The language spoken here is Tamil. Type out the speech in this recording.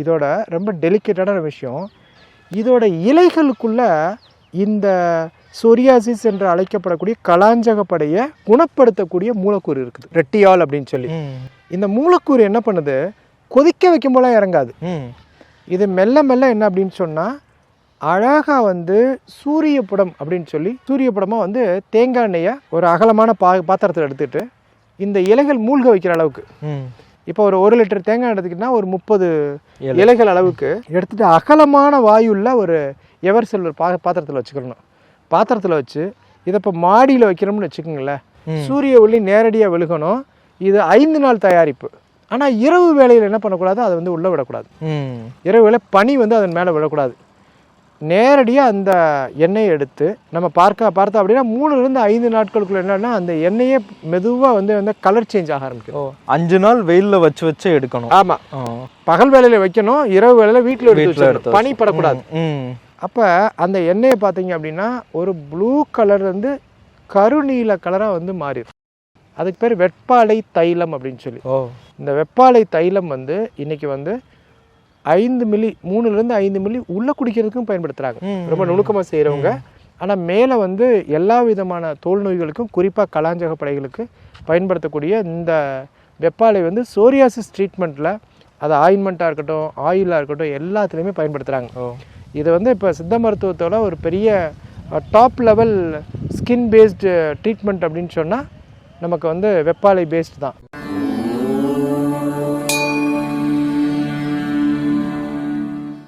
இதோட ரொம்ப டெலிகேட்டான விஷயம், இதோட இலைகளுக்குள்ளே இந்த சொரியாசிஸ் என்று அழைக்கப்படக்கூடிய கலாஞ்சகப்படையை குணப்படுத்தக்கூடிய மூலக்கூறு இருக்குது, ரெட்டியால் அப்படின்னு சொல்லி. இந்த மூலக்கூறு என்ன பண்ணுது, கொதிக்க வைக்கும் போல இறங்காது. இது மெல்ல மெல்ல என்ன அப்படின்னு சொன்னால் அழகாக வந்து சூரியப்புடம் அப்படின்னு சொல்லி சூரியப்புடமாக வந்து தேங்காய் எண்ணெயை ஒரு அகலமான பாத்திரத்தில் எடுத்துகிட்டு இந்த இலைகள் மூழ்க வைக்கிற அளவுக்கு, இப்போ ஒரு லிட்டர் தேங்காய் எடுத்துக்கிட்டா ஒரு 30 இலைகள் அளவுக்கு எடுத்துகிட்டு அகலமான வாயுள்ள ஒரு எவர் சில்வர் பாத்திரத்தில் வச்சுக்கணும். பாத்திரத்தில் வச்சு இதை இப்போ மாடியில் வைக்கிறோம்னு வச்சுக்கோங்களேன், சூரிய ஒளி நேரடியாக விழுகணும். இது 5 நாள் தயாரிப்பு. ஆனால் இரவு வேளையில் என்ன பண்ணக்கூடாது, அதை வந்து உள்ளே விடக்கூடாது. இரவு வேளை பனி வந்து அதன் மேலே விடக்கூடாது. நேரடியாக அந்த எண்ணெயை எடுத்து நம்ம பார்த்தோம் அப்படின்னா 3லேருந்து 5 நாட்களுக்குள்ள என்னன்னா அந்த எண்ணெயே மெதுவாக வந்து கலர் சேஞ்ச் ஆக ஆரம்பிக்கும். 5 நாள் வெயிலில் வச்சு எடுக்கணும். ஆமாம், பகல் வேலையில் வைக்கணும், இரவு வேலையில் வீட்டில் எடுத்து பனி படக்கூடாது. அப்போ அந்த எண்ணெயை பார்த்தீங்க அப்படின்னா ஒரு ப்ளூ கலர் வந்து கருநீல கலராக வந்து மாறிடும். அதுக்கு பேர் வெப்பாலை தைலம் அப்படின்னு சொல்லி. இந்த வெப்பாலை தைலம் வந்து இன்னைக்கு வந்து 5 மில்லி 3லேருந்து 5 மில்லி உள்ளே குடிக்கிறதுக்கும் பயன்படுத்துகிறாங்க, ரொம்ப நுணுக்கமாக செய்கிறவங்க. ஆனால் மேலே வந்து எல்லா விதமான தோல் நோய்களுக்கும் குறிப்பாக கலாஞ்சகப்படைகளுக்கு பயன்படுத்தக்கூடிய இந்த வெப்பாலை வந்து சோரியாசிஸ் ட்ரீட்மெண்ட்டில், அது ஆயின்மெண்ட்டாக இருக்கட்டும் ஆயிலாக இருக்கட்டும் எல்லாத்துலேயுமே பயன்படுத்துகிறாங்க. இது வந்து இப்போ சித்த மருத்துவத்தோட ஒரு பெரிய top level skin based treatment அப்படின்னு சொன்னால் நமக்கு வந்து வெப்பாலை பேஸ்டு தான்.